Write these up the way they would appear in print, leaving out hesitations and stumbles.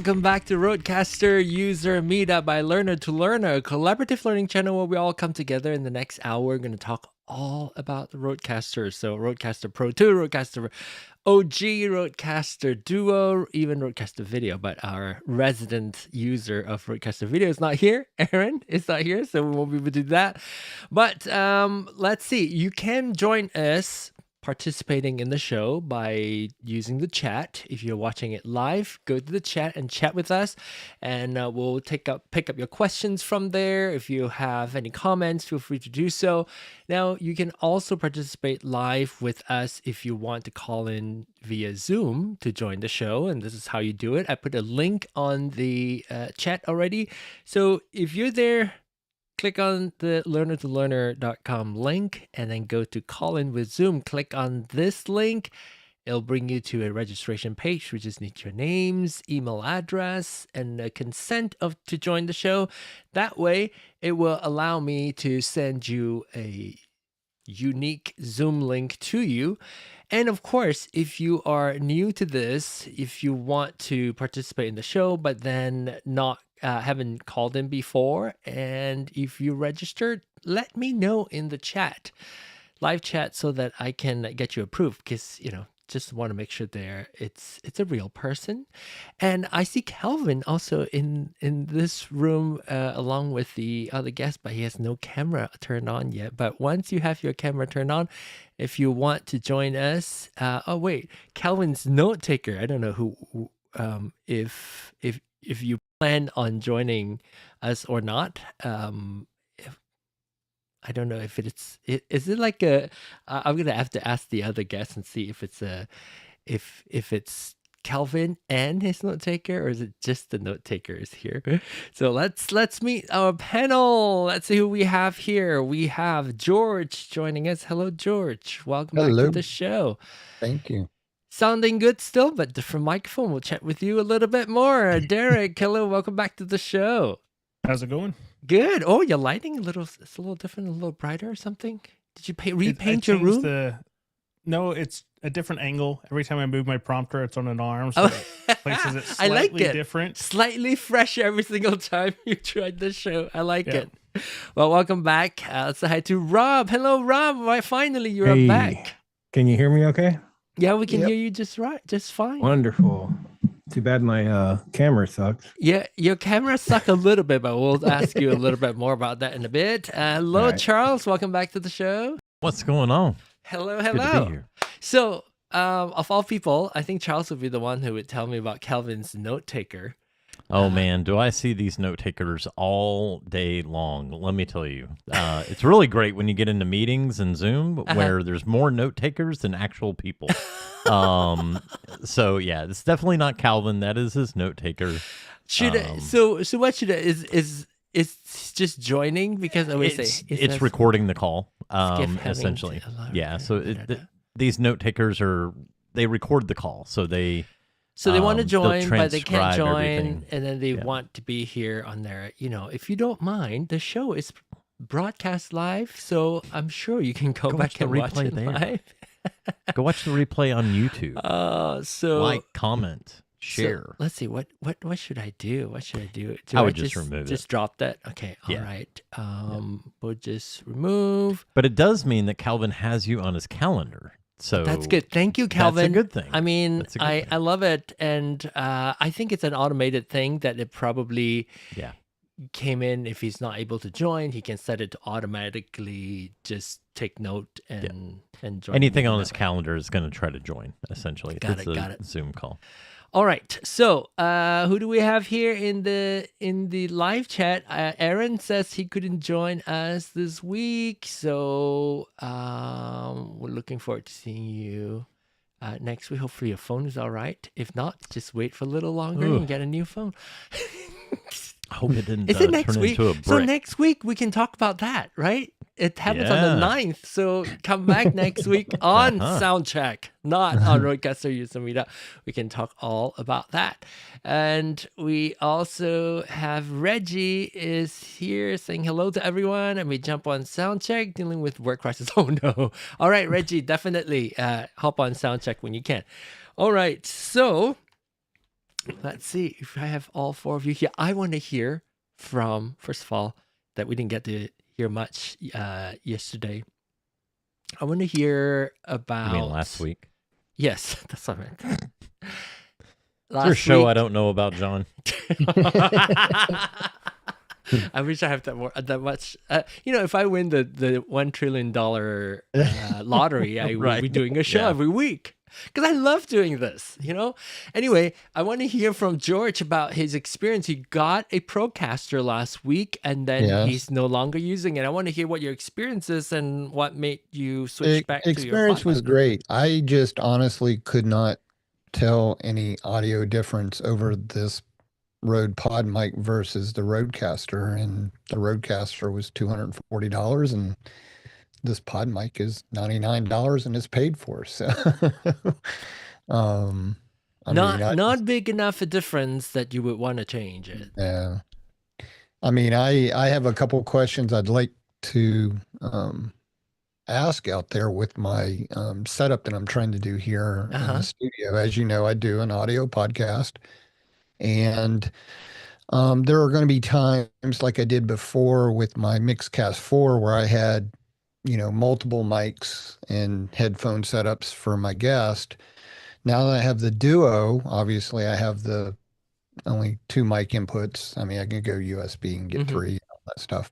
welcome back to RØDECaster User Meetup by Learner to Learner, a collaborative learning channel where we all come together. In the next hour, we're going to talk all about the RØDECaster. So RØDECaster Pro II, RØDECaster OG, RØDECaster Duo, even RØDECaster Video. But our resident user of RØDECaster Video is not here. Aaron is not here, so we won't be able to do that. But let's see. You can join us participating in the show by using the chat. If you're watching it live, go to the chat and chat with us, and we'll pick up your questions from there. If you have any comments, feel free to do so. Now, you can also participate live with us if you want to call in via Zoom to join the show, and this is how you do it. I put a link on the chat already, so if you're there, click on the learnertolearner.com link and then go to call in with Zoom. Click on this link. It'll bring you to a registration page. We just need your names, email address, and a consent to join the show. That way, it will allow me to send you a unique Zoom link to you. And of course, if you are new to this, if you want to participate in the show, but then haven't called in before, and if you registered, let me know in the chat, live chat, so that I can get you approved, because just want to make sure it's a real person. And I see Calvin also in this room along with the other guests, but he has no camera turned on yet. But once you have your camera turned on, if you want to join us, oh wait, Calvin's note taker. I don't know who if you plan on joining us or not. I don't know if is it like I'm gonna have to ask the other guests and see if it's if it's Calvin and his note taker, or is it just the note taker is here? So let's meet our panel. Let's see who we have here. We have George joining us. Hello, George. Welcome back to the show. Thank you. Sounding good still, but different microphone. We'll chat with you a little bit more. Derek, hello, welcome back to the show. How's it going? Good. Oh, your lighting it's a little different, a little brighter or something. Did you repaint your room? No, it's a different angle. Every time I move my prompter, it's on an arm, so it places it slightly I like it. Different. Slightly fresh every single time you tried this show. I like it. Well, welcome back. Let's say hi to Rob. Hello, Rob. Right, finally, you're back. Can you hear me okay? Yeah, we can hear you just fine. Wonderful. Too bad my camera sucks. Yeah, your camera sucks a little bit, but we'll ask you a little bit more about that in a bit. Hello, Charles. Welcome back to the show. What's going on? Hello. Good to be here. So, of all people, I think Charles would be the one who would tell me about Calvin's note taker. Oh man, do I see these note takers all day long? Let me tell you, it's really great when you get into meetings and Zoom where there's more note takers than actual people. So yeah, it's definitely not Calvin. That is his note taker. So what should is it's just joining, because I would say it's recording the call. Essentially, yeah. So these note takers they record the call, so they. So they want to join, but they can't join, and then they want to be here on their, if you don't mind, the show is broadcast live, so I'm sure you can go back and watch it live. Go watch the replay on YouTube. So like, comment, share. So, let's see, what should I do? What should I do? I would just remove it. Just drop that? Okay, all right. We'll just remove. But it does mean that Calvin has you on his calendar. So that's good. Thank you, Calvin. That's a good thing. I mean, I love it. And I think it's an automated thing that it probably came in. If he's not able to join, he can set it to automatically just take note and join. Anything on his calendar is going to try to join, essentially. Got it. Zoom call. All right. So who do we have here in the live chat? Aaron says he couldn't join us this week. So we're looking forward to seeing you next week. Hopefully your phone is all right. If not, just wait for a little longer and get a new phone. I hope it didn't turn into a brick. So next week we can talk about that, right? It happens on the 9th, so come back next week on Soundcheck, not on RØDECaster User Meetup. We can talk all about that. And we also have Reggie is here saying hello to everyone, and we jump on Soundcheck dealing with work crisis. Oh no. All right, Reggie, definitely hop on Soundcheck when you can. All right, so Let's see if I have all 4 of you here. I want to hear from, first of all, that we didn't get to hear much yesterday. I want to hear about. You mean last week? Yes, that's what I meant. Is there a show I week- don't know about, John? I wish I have that much. If I win the $1 trillion lottery, I will be Right. doing a show Yeah. every week because I love doing this. Anyway, I want to hear from George about his experience. He got a Procaster last week, and then Yes. he's no longer using it. I want to hear what your experience is and what made you switch back to your Experience was PodMic. great. I just honestly could not tell any audio difference over this Rode PodMic versus the RØDECaster, and the RØDECaster was $240, and this PodMic is $99, and it's paid for. So, Not big enough a difference that you would want to change it. yeah. I mean, I have a couple questions I'd like to ask out there with my setup that I'm trying to do here in the studio. As you know, I do an audio podcast, and there are going to be times like I did before with my Mixcast 4 where I had, multiple mics and headphone setups for my guest. Now that I have the Duo, obviously I have the only 2 mic inputs. I mean, I can go USB and get 3 and all that stuff.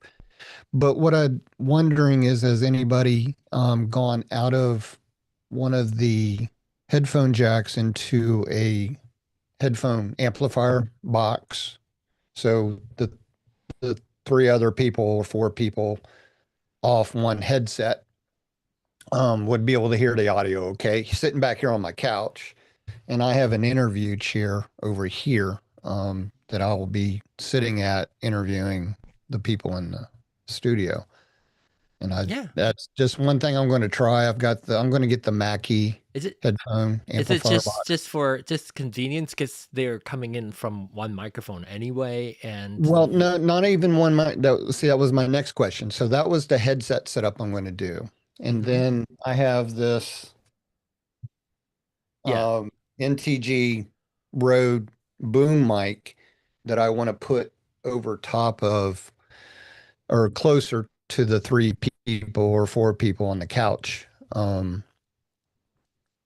But what I'm wondering is, has anybody gone out of one of the headphone jacks into a headphone amplifier box? So the 3 other people or 4 people off one headset would be able to hear the audio okay. Sitting back here on my couch, and I have an interview chair over here that I will be sitting at interviewing the people in the studio. And that's just one thing I'm going to try. I'm going to get the Mackie headphone amplifier. Is it just for convenience because they're coming in from one microphone anyway? And well, no, not even one mic. That was my next question. So that was the headset setup I'm going to do. And then I have this NTG Rode boom mic that I want to put over top of, or closer to the 3 people or 4 people on the couch. and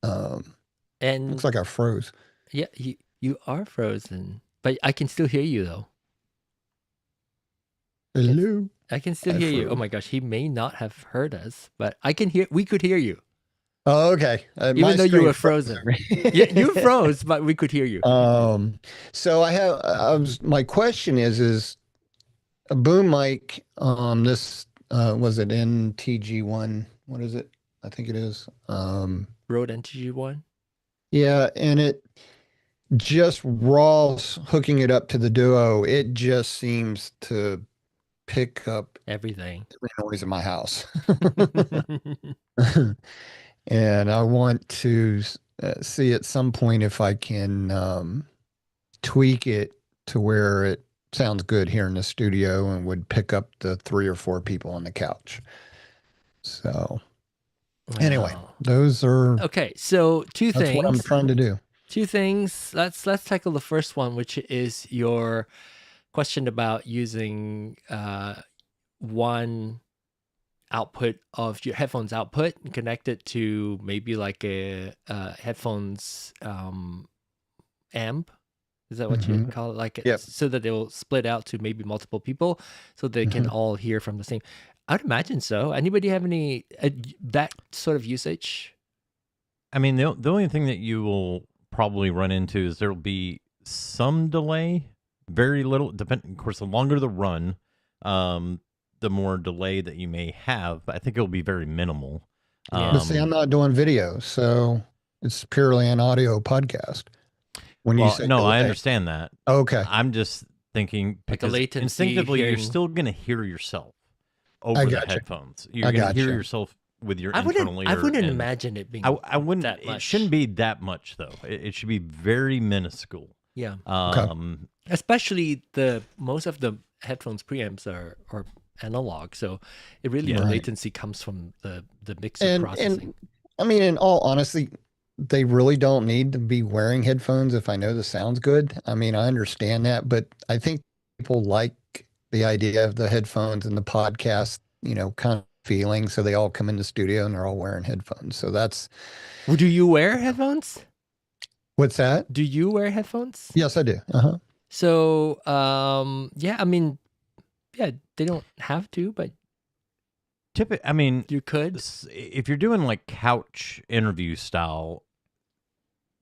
Looks like I froze. Yeah, you are frozen, but I can still hear you though. Hello. I can still hear you. Oh my gosh, he may not have heard us, but we could hear you. Oh, okay. Even though you were frozen. Yeah, you froze, but we could hear you. So my question is a boom mic, this, was it NTG1? What is it? I think it is. Rode NTG1? Yeah. And it just raw hooking it up to the Duo. It just seems to pick up everything, every noise in my house. And I want to see at some point if I can tweak it to where it sounds good here in the studio and would pick up the 3 or 4 people on the couch. So anyway, those are okay. So that's what I'm trying to do. 2 things. Let's tackle the first one, which is your question about using one output of your headphones output and connect it to maybe like a headphones amp. Is that what you call it? Like, so that they'll split out to maybe multiple people, so they can all hear from the same. I'd imagine so. Anybody have any that sort of usage? I mean, the only thing that you will probably run into is there'll be some delay, very little. Of course, the longer the run, the more delay that you may have. I think it'll be very minimal. But see, I'm not doing video, so it's purely an audio podcast. When you say no, delay. I understand that. Okay. I'm just thinking because latency, instinctively hearing... you're still going to hear yourself over the headphones. You're going to hear yourself with your internal ear. I wouldn't imagine it being I wouldn't. That much. It shouldn't be that much though. It should be very minuscule. Yeah. Okay. Especially most of the headphones preamps are analog, so it really the latency comes from the mixer processing. And I mean, in all honesty, they really don't need to be wearing headphones if I know the sound's good. I mean, I understand that, but I think people like the idea of the headphones and the podcast, kind of feeling. So they all come in the studio and they're all wearing headphones. So that's. Well, do you wear headphones? What's that? Do you wear headphones? Yes, I do. Uh-huh. So, yeah, I mean, yeah, they don't have to, but I mean, you could. If you're doing like couch interview style,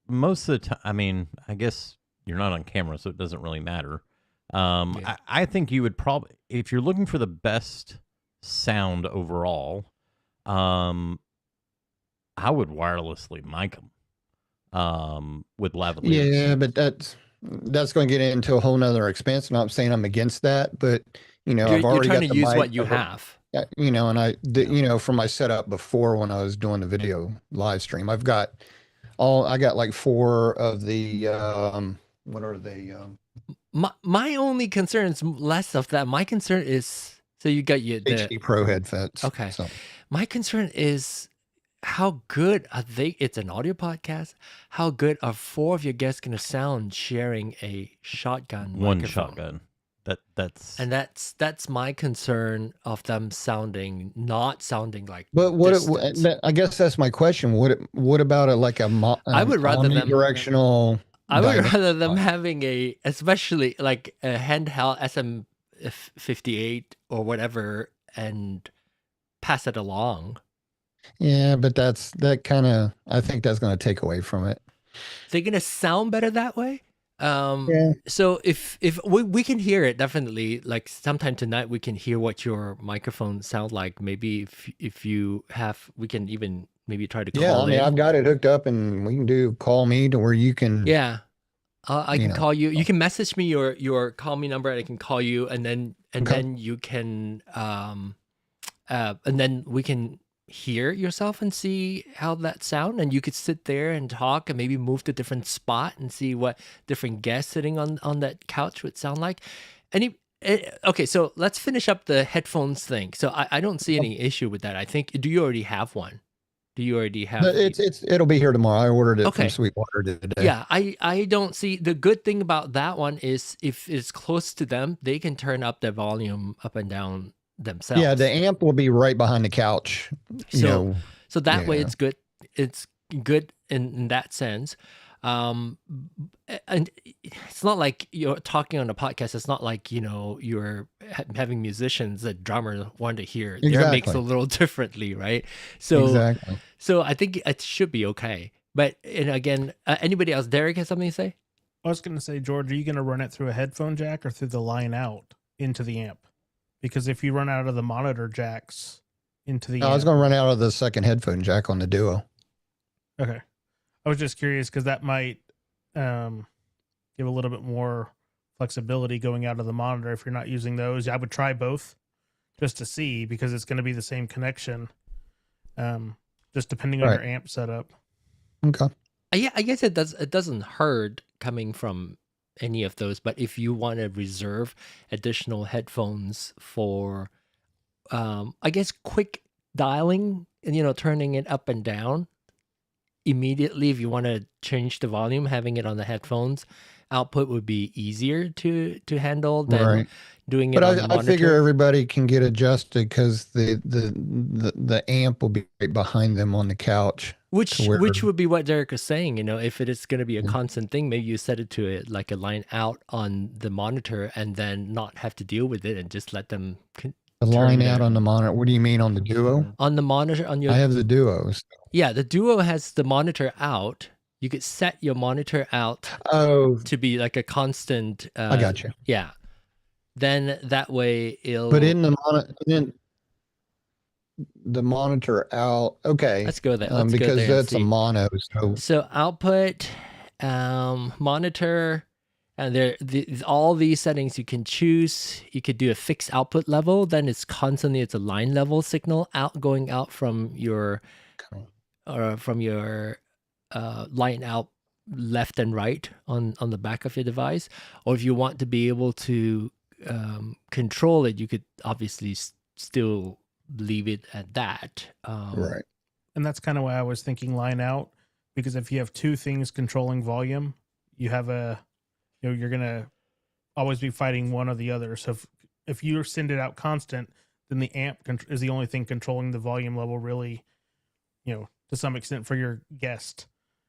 most of the time, I mean, I guess you're not on camera, so it doesn't really matter. Yeah. I think you would probably, if you're looking for the best sound overall, I would wirelessly mic them with lavaliers. Yeah, but that's going to get into a whole nother expense. Not saying I'm against that, but I've already trying got to the use mic what you over- have. and for my setup before when I was doing the video live stream, I got like 4 of the what are they? My only concern is less of that. My concern is, so you got the HD Pro headphones. Okay. So. My concern is how good are they? It's an audio podcast. How good are 4 of your guests going to sound sharing a shotgun One microphone? shotgun. That's my concern of them not sounding like. But I guess that's my question. What about I would rather them omnidirectional? I would rather them having especially like a handheld SM58 or whatever, and pass it along. Yeah, but I think that's going to take away from it. They're gonna sound better that way. Yeah. So if we can hear it, definitely, like sometime tonight we can hear what your microphone sound like. Maybe if you have, we can even maybe try to call Yeah, I mean, in. I've got it hooked up and we can do call me to where you can. Yeah. I can call you. You can message me your call me number, and I can call you, and then you can and then we can hear yourself and see how that sound, and you could sit there and talk and maybe move to a different spot and see what different guests sitting on that couch would sound like. Okay, so let's finish up the headphones thing. So I don't see any issue with that. I think, do you already have one? Do you already have? It'll be here tomorrow. I ordered it Okay. from Sweetwater today. Yeah, I don't see, the good thing about that one is if it's close to them, they can turn up their volume up and down themselves. Yeah, the amp will be right behind the couch. So that way yeah. it's good. It's good in that sense. And it's not like you're talking on a podcast. It's not like, you're having musicians that drummers want to hear. Exactly. Their mix a little differently, right? So exactly. So I think it should be okay. But, and again, anybody else? Derek has something to say? I was going to say, George, are you going to run it through a headphone jack or through the line out into the amp? Because if you run out of the monitor jacks into the amp, I was going to run out of the second headphone jack on the Duo. Okay. I was just curious because that might give a little bit more flexibility going out of the monitor if you're not using those. I would try both just to see, because it's going to be the same connection, just depending on your amp setup. Okay. Yeah, I guess it doesn't hurt coming from any of those, but if you want to reserve additional headphones for, I guess, quick dialing and, turning it up and down immediately, if you want to change the volume, having it on the headphones output would be easier to handle than doing it on the monitor. I figure everybody can get adjusted because the amp will be right behind them on the couch. Which would be what Derek is saying, if it is going to be a constant thing, maybe you set it to it like a line out on the monitor and then not have to deal with it and just let them the line out on the monitor. What do you mean on the Duo? On the monitor, on your. I have the Duos. Yeah, the Duo has the monitor out. You could set your monitor out to be like a constant. I got you. Yeah. Then that way it'll. But in the monitor out. Okay. Let's go there. Because that's a mono. So output, monitor, and all these settings you can choose. You could do a fixed output level. Then it's a line level signal going out from your, line out left and right on the back of your device. Or if you want to be able to control it, you could obviously still leave it at that. Right. And that's kind of why I was thinking line out, because if you have two things controlling volume, you have you're gonna always be fighting one or the other. So if you send it out constant, then the amp is the only thing controlling the volume level, really, to some extent for your guest.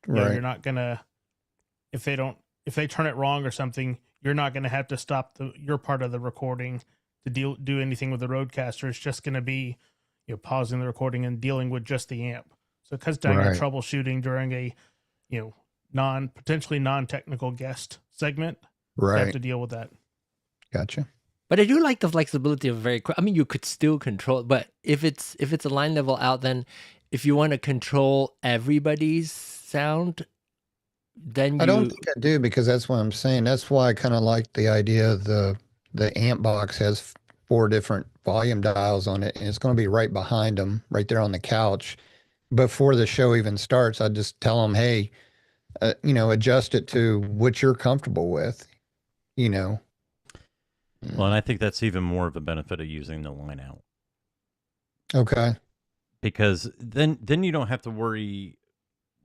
Right. You're not gonna, if they turn it wrong or something, you're not gonna have to stop your part of the recording to do anything with the RØDECaster. It's just gonna be, pausing the recording and dealing with just the amp. So it cuts down your troubleshooting during a, potentially non-technical guest segment. Right. You have to deal with that. Gotcha. But I do like the flexibility of very quick. I mean, you could still control it, but if it's a line level out, then if you want to control everybody's sound, then I don't think I do, because that's what I'm saying. That's why I kind of like the idea of the amp box has 4 different volume dials on it, and it's going to be right behind them, right there on the couch. Before the show even starts, I just tell them, hey, adjust it to what you're comfortable with, Well, and I think that's even more of a benefit of using the line out. Okay. Because then you don't have to worry.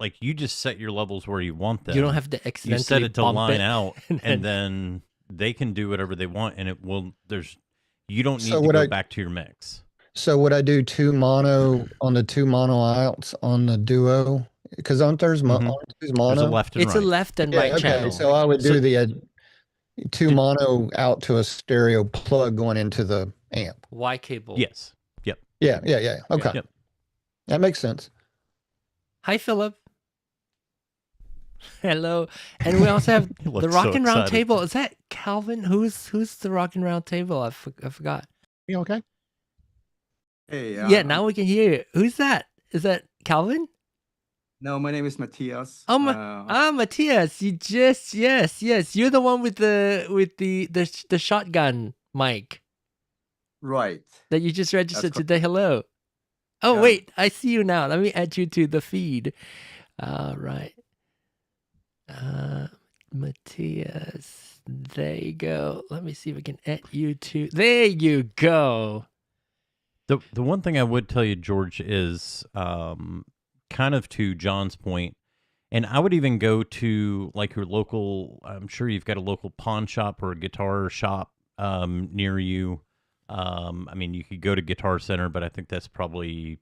Like, you just set your levels where you want them. You don't have to accidentally You set it to bump line it, out, and then they can do whatever they want, and it will. You don't need to go back to your mix. So would I do 2 mono on the 2 mono outs on the Duo? Because aren't there's mono? There's a left and it's right. a left and right channel. So I would do the 2 mono out to a stereo plug going into the amp. Y cable. Yes. Yep. Yeah. Okay. Yep. That makes sense. Hi, Philip. Hello. And we also have the Rockin' Round Table. Is that Calvin? Who's the Rockin' Round Table? I forgot. You okay? Hey. Yeah, now we can hear you. Who's that? Is that Calvin? No, my name is Matthias. Oh, Matthias. You just yes. You're the one with the shotgun mic. Right. That you just registered That's today. Hello. Oh, Yeah. wait, I see you now. Let me add you to the feed. All right. Matthias. There you go. Let me see if I can add you to. There you go. The one thing I would tell you, George, is kind of to John's point, and I would even go to like your local. I'm sure you've got a local pawn shop or a guitar shop near you. I mean, you could go to Guitar Center, but I think that's probably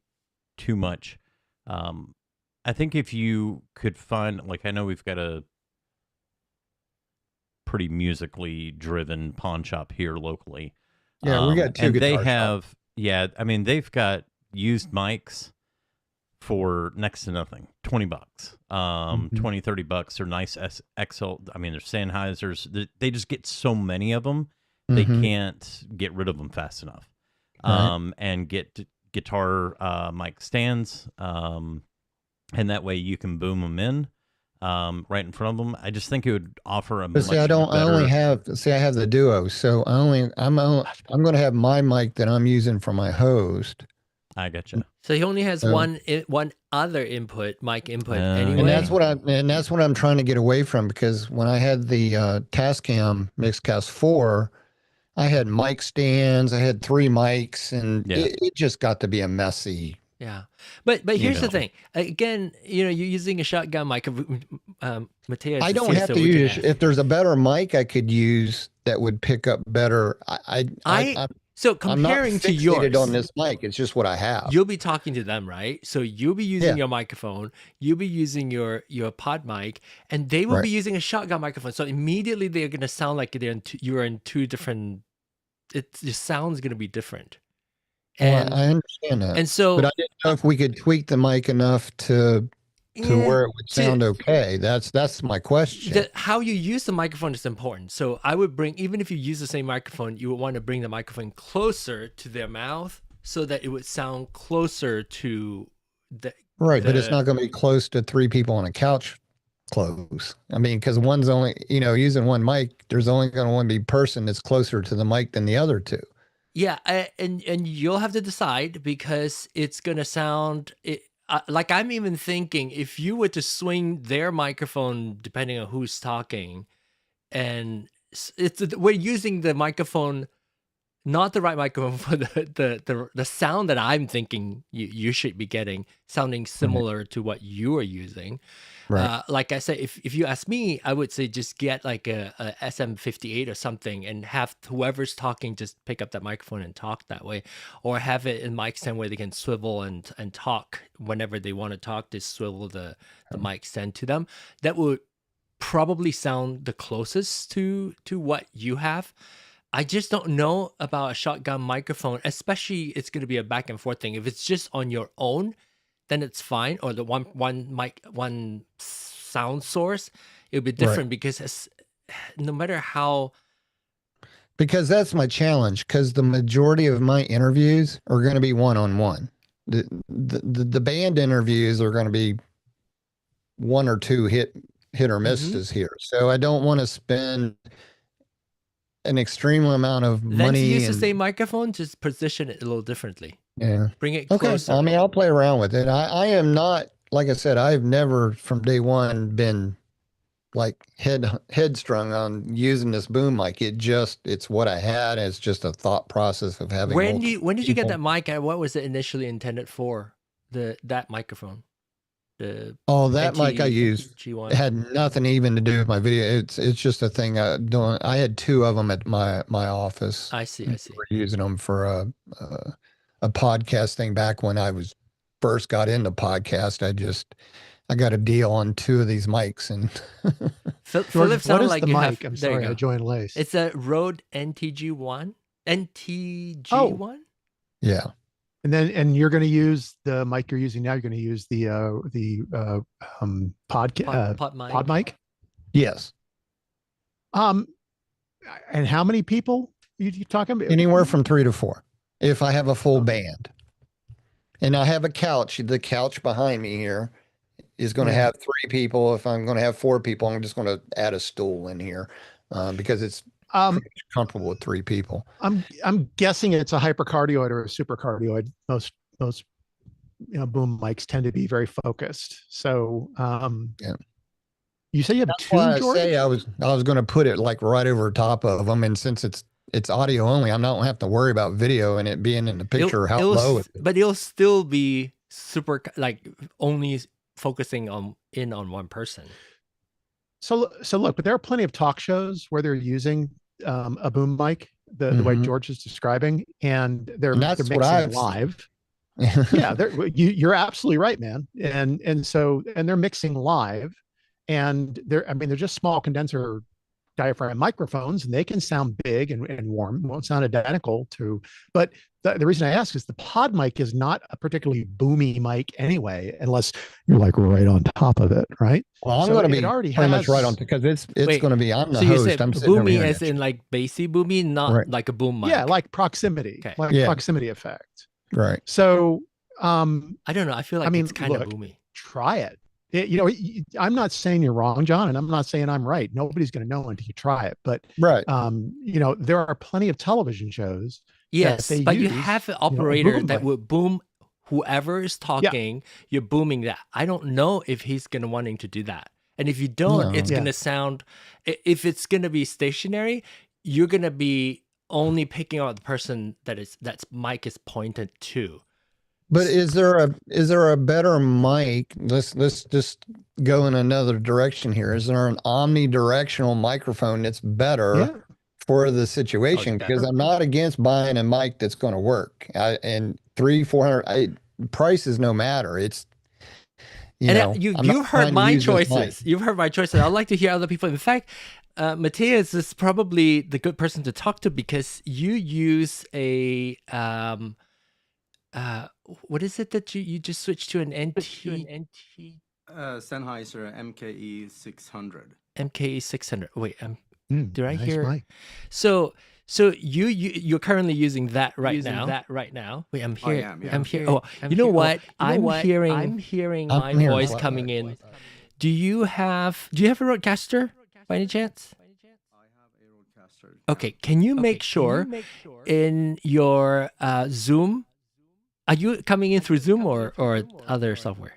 too much. I think if you could find, like, I know we've got a pretty musically driven pawn shop here locally. Yeah, we got 2 and guitar they have, yeah, I mean, they've got used mics for next to nothing, $20, $20-$30. They're nice XL. I mean, they're Sennheisers. They just get so many of them. They can't get rid of them fast enough. And get guitar mic stands, and that way you can boom them in right in front of them. I just think it would offer a. But see, I have the Duo, so I'm going to have my mic that I'm using for my host. I gotcha. So he only has one other input, mic input anyway. And that's what I'm trying to get away from, because when I had the Tascam Mixcast 4, I had mic stands, I had 3 mics, and it just got to be a messy. Yeah, but here's the thing. Again, you're using a shotgun mic. Matthias, I don't have to use. If there's a better mic I could use that would pick up better, so comparing to yours on this mic, it's just what I have. You'll be talking to them, right? So you'll be using your microphone, you'll be using your pod mic, and they will be using a shotgun microphone. So immediately they're going to sound like you're in 2 different. Your sound's going to be different. And I understand that. And so, but I didn't know if we could tweak the mic enough to where it would sound okay. That's my question. How you use the microphone is important. So I would even if you use the same microphone, you would want to bring the microphone closer to their mouth so that it would sound closer to the. Right, but it's not going to be close to 3 people on a couch close. I mean, because one's only, using one mic, there's only going to one be person that's closer to the mic than the other 2. Yeah, and you'll have to decide, because it's going to sound like, I'm even thinking if you were to swing their microphone, depending on who's talking, and we're using the microphone not the right microphone for the sound that I'm thinking you should be getting, sounding similar to what you are using. Right. Like I said, if you ask me, I would say just get like a SM58 or something and have whoever's talking just pick up that microphone and talk that way, or have it in mic stand where they can swivel and talk whenever they want to talk. Just swivel the mic stand to them. That would probably sound the closest to what you have. I just don't know about a shotgun microphone, especially it's going to be a back and forth thing. If it's just on your own, then it's fine. Or the one sound source, it would be different because no matter how. Because that's my challenge. Because the majority of my interviews are going to be one-on-one. The band interviews are going to be one or two hit or misses here. So I don't want to spend an extreme amount of money. Then to use the same microphone, just position it a little differently. Yeah. Bring it Okay. closer. I mean, I'll play around with it. I am not, like I said, I've never from day one been like headstrong on using this boom mic. It's what I had. It's just a thought process of having. When did you get that mic and what was it initially intended for? That microphone? That mic I used G1. It had nothing even to do with my video. It's just a thing I had two of them at my office. I see. We're using them for a podcast thing back when I first got into podcast. I got a deal on two of these mics and Philip sounded like the you mic? have, I'm there you sorry, go. I joined late. It's a Rode NTG1. NTG1? Oh. Yeah. And you're going to use the mic you're using now. You're going to use the PodMic. Yes. And how many people you talking about? Anywhere from 3 to 4 if I have a full band. And I have a couch. The couch behind me here is going to have 3 people. If I'm going to have 4 people, I'm just going to add a stool in here because it's pretty comfortable with 3 people. I'm guessing it's a hypercardioid or a supercardioid. Most boom mics tend to be very focused. So you say you have That's 2, why George? I say I was going to put it like right over top of them, and since it's audio only, I'm not have to worry about video and it being in the picture. But it'll still be super like only focusing on one person. So look, but there are plenty of talk shows where they're using a boom mic the way George is describing, and they're mixing live. Yeah, you're absolutely right, man. And they're mixing live, and they're just small condenser diaphragm microphones, and they can sound big and warm. Won't sound identical to, but the reason I ask is the pod mic is not a particularly boomy mic anyway, unless you're like right on top of it, right? Well, I'm going to be pretty much right on because it's going to be. I'm the host. You said boomy as in like bassy boomy, not like a boom mic. Yeah, like proximity, proximity effect. Right. So I don't know. I feel like it's kind of boomy. Try it. I'm not saying you're wrong, John, and I'm not saying I'm right. Nobody's going to know until you try it. But right. There are plenty of television shows. Yes, but you have an operator that would boom whoever is talking. Yeah. You're booming that. I don't know if he's going to wanting to do that. And if you don't, it's going to sound. If it's going to be stationary, you're going to be only picking out the person that's mic is pointed to. But is there a better mic? Let's just go in another direction here. Is there an omnidirectional microphone that's better for the situation? Because I'm not against buying a mic that's going to work. And $300-$400 price is no matter. It's you've heard my choices. You've heard my choices. I'd like to hear other people. In fact, Matthias is probably the good person to talk to because you use a what is it that you just switched to an NT? Sennheiser MKE 600. MKE 600. Wait, did I hear? Mic. So you're currently using that right now. Wait, I'm here. I'm here. Oh, you know what? I'm hearing my voice coming in. Do you have a RØDECaster by any chance? I have a RØDECaster. Okay, can you make sure in your Zoom? Are you coming in through Zoom or other software?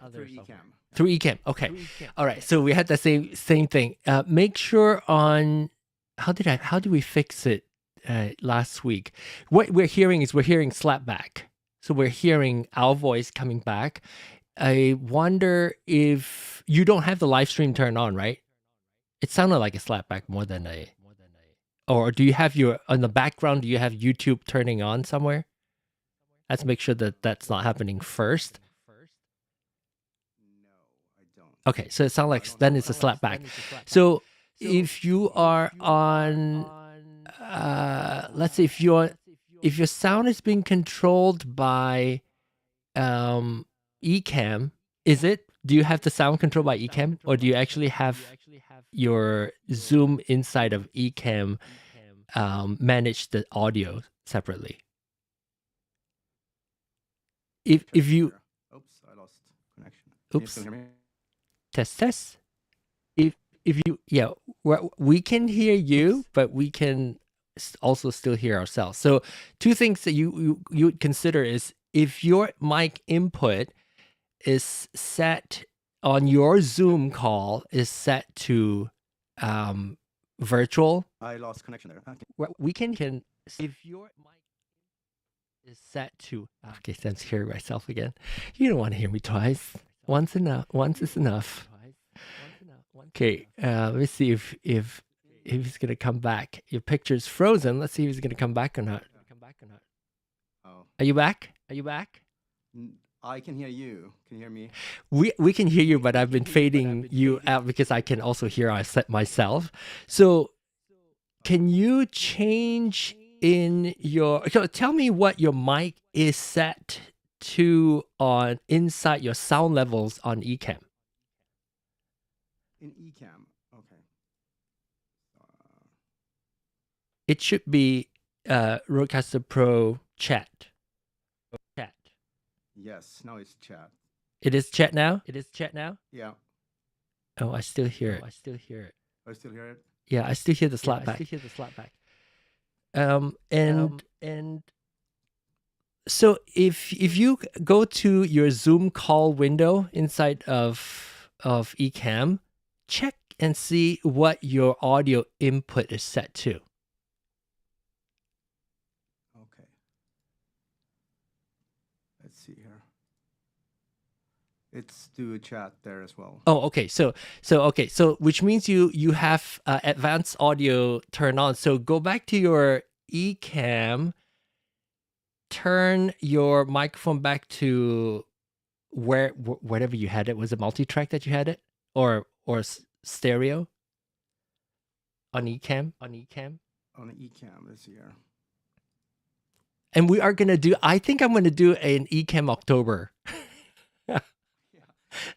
Through Ecamm. Okay. All right. So we had the same thing. Make sure on how do we fix it? last week. What we're hearing is we're hearing slapback. So we're hearing our voice coming back. I wonder if you don't have the live stream turned on, right? It sounded like a slapback more than a. Or do you have on the background, do you have YouTube turning on somewhere? Let's make sure that that's not happening first. No, I don't. Okay, so it sounds like then it's a slapback. So if you are on, let's say if your sound is being controlled by Ecamm, do you have the sound controlled by Ecamm, or do you actually have your Zoom inside of Ecamm manage the audio separately? If you Oops, I lost connection. Oops. Can you still hear me? test. If you we can hear you, but we can also still hear ourselves. So two things that you would consider is if your mic input is set on your Zoom call is set to virtual. I lost connection there. Okay. We can if your mic is set to okay, I'm hearing myself again. You don't want to hear me twice. Once is enough. Okay, let me see if he's gonna come back. Your picture's frozen. Let's see if he's gonna come back or not. Oh, Are you back? I can hear you. Can you hear me? We can hear you, but I've been fading you out because I can also hear myself. So can you change in your... So tell me what your mic is set to on inside your sound levels on Ecamm. In Ecamm, okay. It should be RØDECaster Pro chat. Yes, now it's chat. It is chat now? Yeah. Oh, I still hear it. I still hear it. Yeah, I still hear the slapback. And so if you go to your Zoom call window inside of Ecamm, check and see what your audio input is set to. Okay. Let's see here. It's do chat there as well. Oh, okay. So which means you have advanced audio turned on. So go back to your Ecamm, turn your microphone back to wherever you had it. Was it multi-track that you had it, or stereo? On Ecamm. On the Ecamm, let's see here. And we are gonna do. I think I'm gonna do an Ecamm October.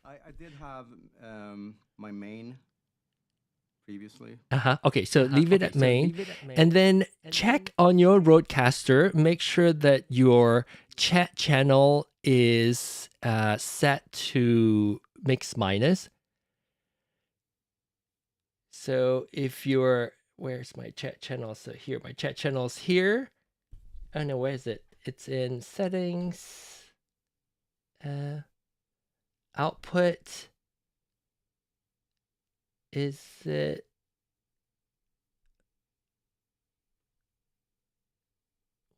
I did have my main previously. Okay, so leave it at main, and then check on your RØDECaster. Make sure that your chat channel is set to mix minus. So if you're, where's my chat channel? So here, my chat channel is here. Oh no, where is it? It's in settings. Output. Is it?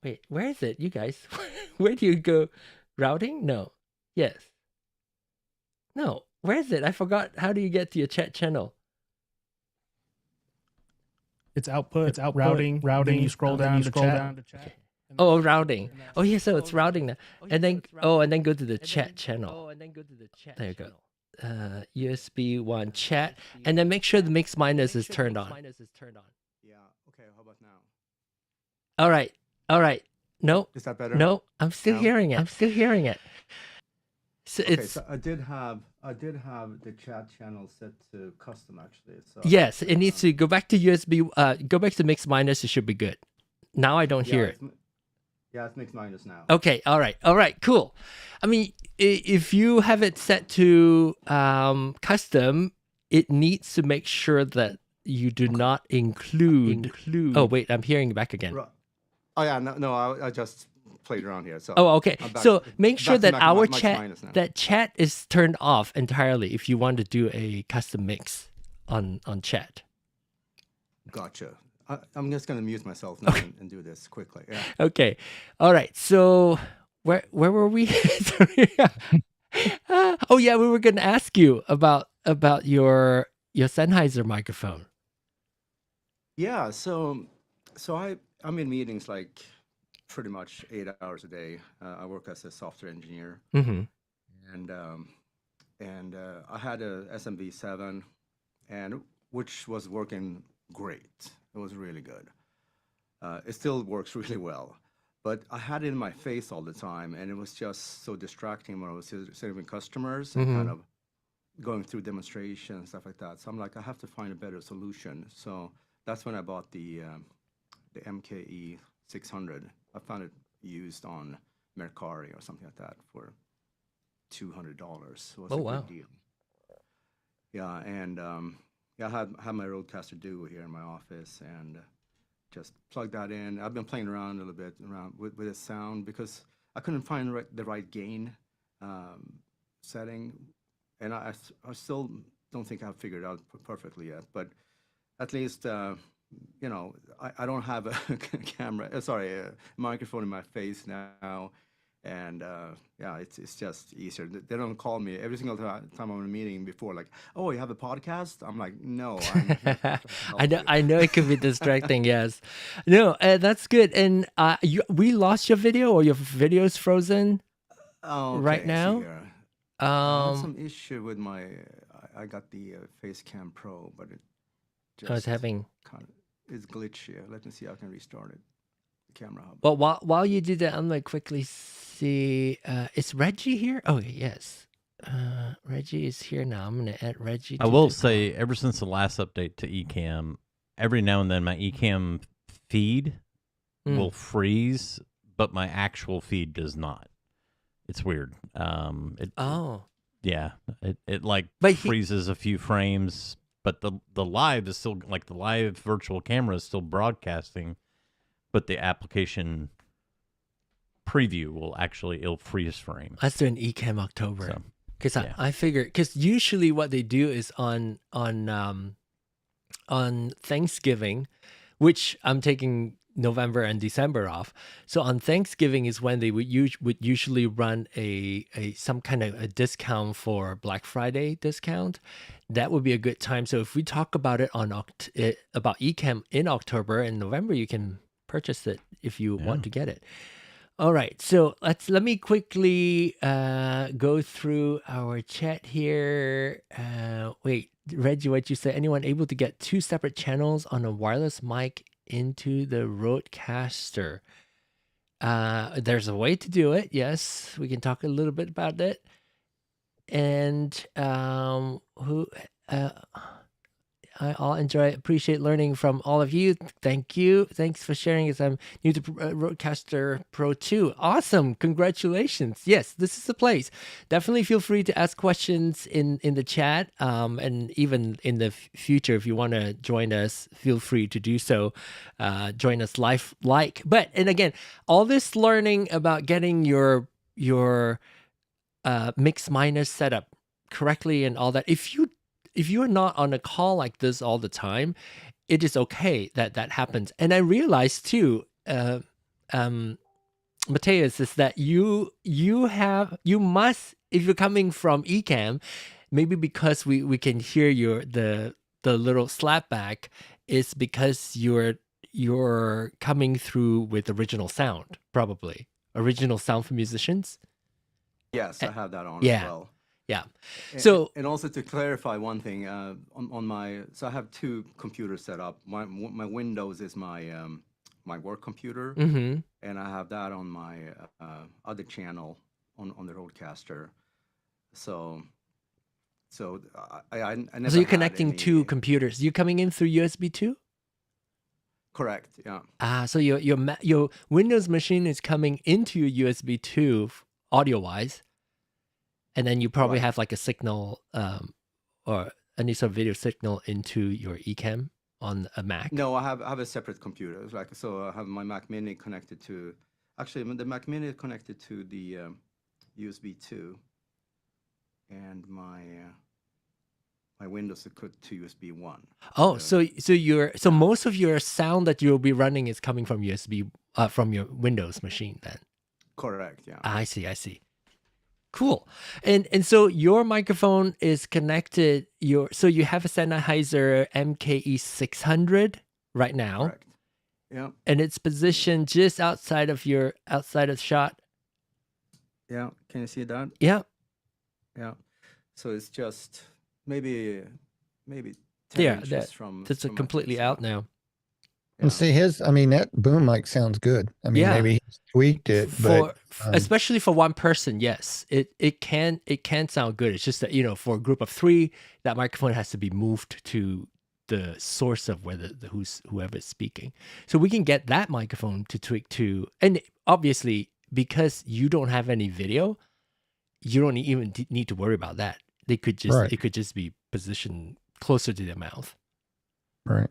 Wait, where is it, you guys? Where do you go? Routing? No. Yes. No. Where is it? I forgot. How do you get to your chat channel? It's output. Routing. Then you scroll down to chat. Okay. Oh, routing. Oh yeah, so it's routing now. And then go to the chat channel. There you go. USB 1 chat, and then make sure the mix minus is turned on. Yeah. Okay. How about now? All right. No. Is that better? No, I'm still hearing it. So Okay, it's so I did have the chat channel set to custom actually. So yes, it needs to go back to USB. Go back to mix minus. It should be good. Now I don't hear it. Yeah, it's mix minus now. Okay, all right, cool. I mean, if you have it set to custom, it needs to make sure that you do not include. Oh wait, I'm hearing it back again. Right. Oh yeah, no, I just played around here. So oh, okay. So make sure that our chat chat is turned off entirely if you want to do a custom mix on chat. Gotcha. I'm just gonna mute myself now and do this quickly. Yeah. Okay. All right. So where were we? Sorry. Oh yeah, we were going to ask you about your Sennheiser microphone. Yeah. So I'm in meetings like pretty much 8 hours a day. I work as a software engineer, Mm-hmm. and I had a SMB7, and which was working great. It was really good. It still works really well, but I had it in my face all the time, and it was just so distracting when I was serving customers and kind of going through demonstrations and stuff like that. So I'm like, I have to find a better solution. So that's when I bought the MKE 600. I found it used on Mercari or something like that for $200. So it was a good deal. Yeah, and yeah, I had my RØDECaster Duo here in my office, and just plug that in. I've been playing around a little bit with the sound because I couldn't find the right gain setting, and I still don't think I've figured it out perfectly yet. But at least you know, I don't have a a microphone in my face now, and yeah, it's just easier. They don't call me every single time I'm in a meeting before, like, oh, you have a podcast? I'm like, no, I'm here to I know it could be distracting. Yes, no, that's good. And we lost your video, or your video is frozen right now. I had some issue with my. I got the Facecam Pro, but it just it's having it's glitchy. Let me see how I can restart it. The camera hub. Well, while you do that, I'm gonna quickly see. Is Reggie here? Oh yes, Reggie is here now. I'm gonna add Reggie. I will say, ever since the last update to Ecamm, every now and then my Ecamm feed will freeze, but my actual feed does not. It's weird. It like freezes a few frames, but the live is still, like, the live virtual camera is still broadcasting, but the application preview will actually, it'll freeze frame. Let's do an Ecamm October, because I figure, because usually what they do is on Thanksgiving, which I'm taking November and December off. So on Thanksgiving is when they would usually run some kind of a discount for Black Friday discount. That would be a good time. So if we talk about it about Ecamm in October and November, you can purchase it if you want to get it. All right, so let me quickly go through our chat here. Wait, Reggie, what you say? Anyone able to get 2 separate channels on a wireless mic into the RØDECaster? There's a way to do it. Yes, we can talk a little bit about it. And I'll appreciate learning from all of you. Thank you. Thanks for sharing, as I'm new to RØDECaster Pro II. Awesome. Congratulations. Yes, this is the place. Definitely feel free to ask questions in the chat. And even in the future, if you want to join us, feel free to do so. Join us live. And again, all this learning about getting your mix minus setup correctly and all that, if you are not on a call like this all the time, it is okay that happens. And I realized too, Mateus, is that you must, if you're coming from Ecamm, maybe because we can hear the little slapback, is because you're coming through with original sound, probably original sound for musicians. Yes, I have that on as well. Yeah. So, and also to clarify one thing, on my, so I have 2 computers set up. My Windows is my my work computer, and I have that on my other channel on the RØDECaster. So I never. So you're connecting 2 computers. You're coming in through USB 2? Correct. Yeah. So your Windows machine is coming into your USB 2 audio wise. And then you probably have like a signal or any sort of video signal into your Ecamm on a Mac. No, I have a separate computer. So I have my Mac Mini connected to, actually the Mac Mini is connected to the USB 2, and my my Windows equipped to USB 1. Oh, so most of your sound that you'll be running is coming from USB from your Windows machine then. Correct. Yeah. I see. Cool. And so your microphone is connected. So you have a Sennheiser MKE 600 right now. Correct. Yeah. And it's positioned just outside of shot. Yeah. Can you see that? Yeah. Yeah. So it's just maybe 10 that's inches from my completely face, out yeah. now. And see that boom mic sounds good. I mean, Yeah. maybe he's tweaked it, but Especially for one person, yes, it can sound good. It's just that, for a group of 3, that microphone has to be moved to the source of where whoever is speaking. So we can get that microphone to tweak to, and obviously because you don't have any video, you don't even need to worry about that. It could just be positioned closer to their mouth. Right.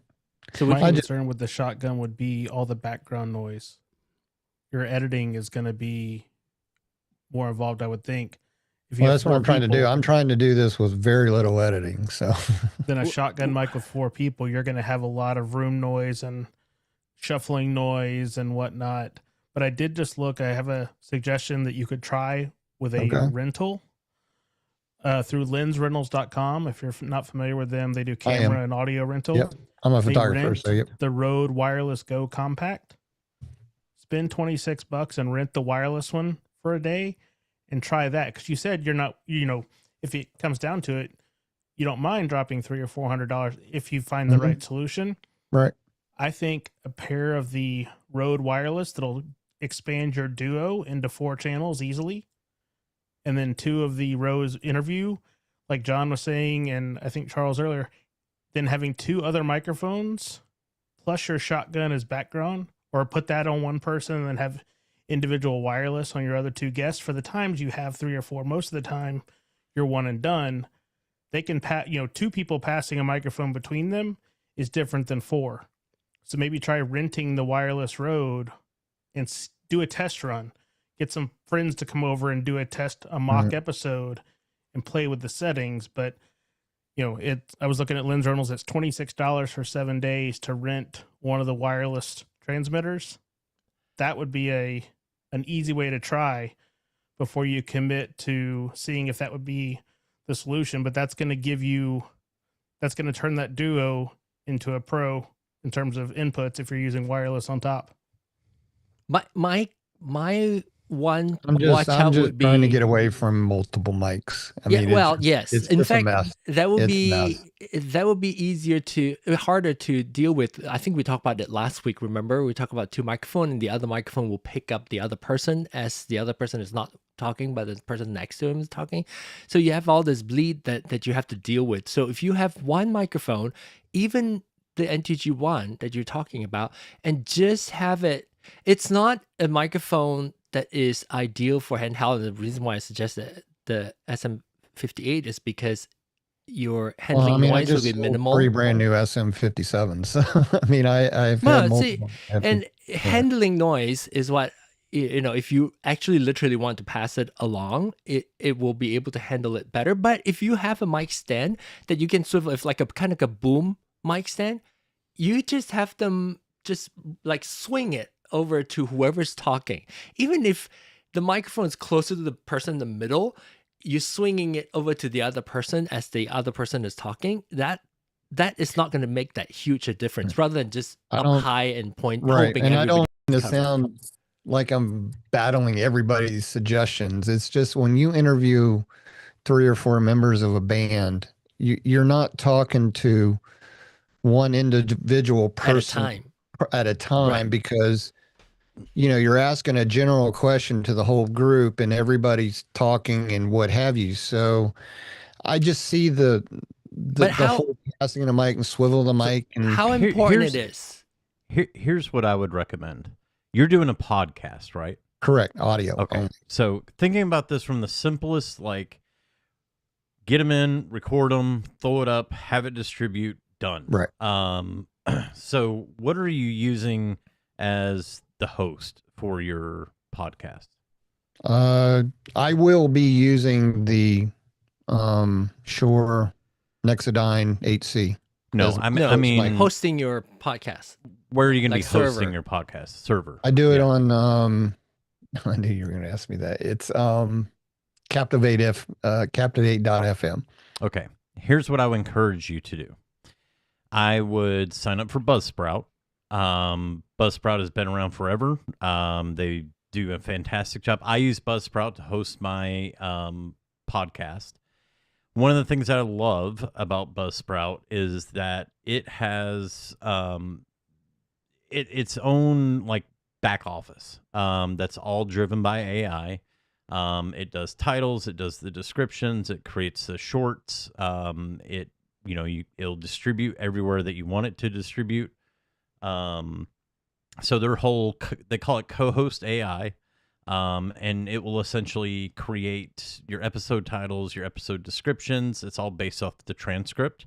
So my concern with the shotgun would be all the background noise. Your editing is going to be more involved, I would think. That's what I'm trying to do. I'm trying to do this with very little editing. So then a shotgun mic with 4 people, you're going to have a lot of room noise and shuffling noise and whatnot. But I did just look. I have a suggestion that you could try with a rental through lensrentals.com. If you're not familiar with them, they do camera and audio rental. Yep. I'm a photographer, so yep. The Rode Wireless Go Compact. Spend $26 and rent the wireless one for a day and try that. Because you said you're not, if it comes down to it, you don't mind dropping $300 or $400 if you find the right solution. Right. I think a pair of the Rode Wireless that'll expand your Duo into 4 channels easily. And then 2 of the Rode Interview, like John was saying, and I think Charles earlier, then having 2 other microphones plus your shotgun as background, or put that on one person and then have individual wireless on your other 2 guests. For the times you have 3 or 4, most of the time you're one and done. They can 2 people passing a microphone between them is different than 4. So maybe try renting the wireless Rode and do a test run. Get some friends to come over and do a mock episode and play with the settings. But I was looking at Lens Rentals. It's $26 for 7 days to rent one of the wireless transmitters. That would be an easy way to try before you commit to seeing if that would be the solution. But that's going to turn that Duo into a pro in terms of inputs if you're using wireless on top. My one I'm just trying to get away from multiple mics. Yes. It's in fact, a mess. that would be harder to deal with. I think we talked about it last week. Remember, we talked about 2 microphones, and the other microphone will pick up the other person as the other person is not talking, but the person next to him is talking. So you have all this bleed that you have to deal with. So if you have one microphone, even the NTG1 that you're talking about, and just have it's not a microphone that is ideal for handheld. And the reason why I suggest the SM58 is because your handling noise will be minimal. 3 brand new SM57s. So, I mean, I've had multiple. Handling noise is what, if you actually literally want to pass it along, it will be able to handle it better. But if you have a mic stand that you can swivel, if like a kind of a boom mic stand, you just have them just like swing it over to whoever's talking. Even if the microphone is closer to the person in the middle, you're swinging it over to the other person as the other person is talking. That is not going to make that huge a difference, rather than just up high and point. Right, and I don't want to sound like I'm battling everybody's suggestions. It's just when you interview 3 or 4 members of a band, you're not talking to one individual person at a time, right? Because you're asking a general question to the whole group and everybody's talking and what have you. So I just see the whole passing the mic and swivel the mic and how important it is. Here's what I would recommend. You're doing a podcast, right? Correct. Audio. Okay. Only. So thinking about this from the simplest, like get them in, record them, throw it up, have it distribute, done. Right. So what are you using as the host for your podcast? I will be using the Shure Nexodyne 8C. No, I mean hosting your podcast. Where are you going to like be hosting server. your podcast? Server. I do it on, I knew you were going to ask me that. It's Captivate.fm. Okay. Here's what I would encourage you to do. I would sign up for Buzzsprout. Buzzsprout has been around forever. They do a fantastic job. I use Buzzsprout to host my podcast. One of the things that I love about Buzzsprout is that it has its own like back office that's all driven by AI. It does titles, it does the descriptions, it creates the shorts. It'll distribute everywhere that you want it to distribute. So their whole, they call it co-host AI. And it will essentially create your episode titles, your episode descriptions. It's all based off the transcript.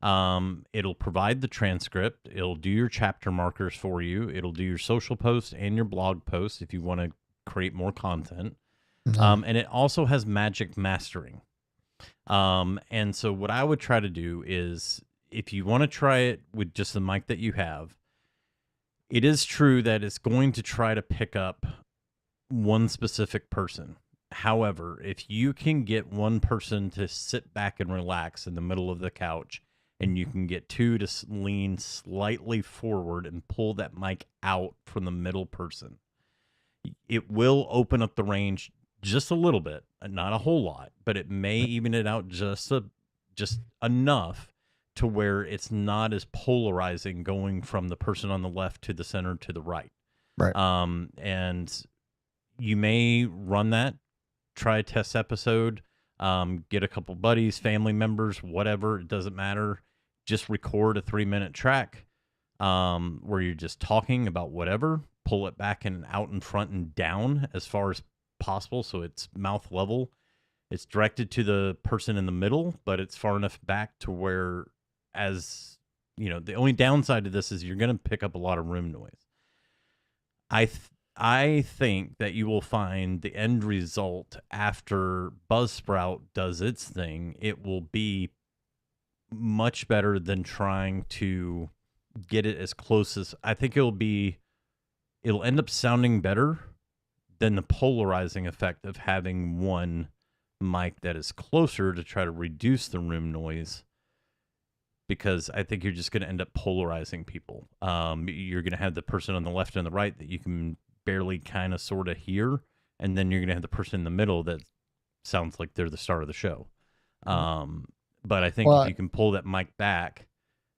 It'll provide the transcript. It'll do your chapter markers for you. It'll do your social posts and your blog posts if you want to create more content. And it also has magic mastering. And so what I would try to do is, if you want to try it with just the mic that you have, it is true that it's going to try to pick up one specific person. However, if you can get one person to sit back and relax in the middle of the couch, and you can get two to lean slightly forward and pull that mic out from the middle person, it will open up the range just a little bit, not a whole lot, but it may even it out just enough to where it's not as polarizing going from the person on the left to the center to the right. Right. And you may run that, try a test episode, get a couple buddies, family members, whatever, it doesn't matter. Just record a 3-minute track where you're just talking about whatever, pull it back and out in front and down as far as possible so it's mouth level. It's directed to the person in the middle, but it's far enough back to where, as you know, the only downside to this is you're going to pick up a lot of room noise. I think that you will find the end result after Buzzsprout does its thing, it will be much better than trying to get it as close as, I think it'll end up sounding better than the polarizing effect of having one mic that is closer to try to reduce the room noise, because I think you're just going to end up polarizing people. You're going to have the person on the left and the right that you can barely kind of sort of hear, and then you're going to have the person in the middle that sounds like they're the star of the show. But I think if you can pull that mic back,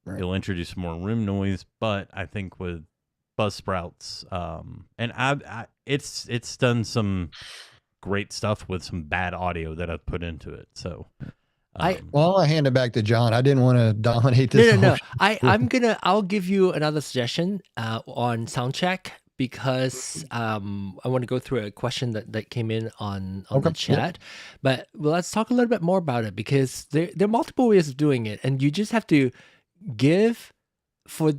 it'll introduce more room noise. But I think with Buzzsprouts, and it's done some great stuff with some bad audio that I've put into it. So I hand it back to John. I didn't want to dominate this. No. I'll give you another suggestion on soundcheck, because I want to go through a question that came in on the chat. But let's talk a little bit more about it, because there are multiple ways of doing it, and you just have to give for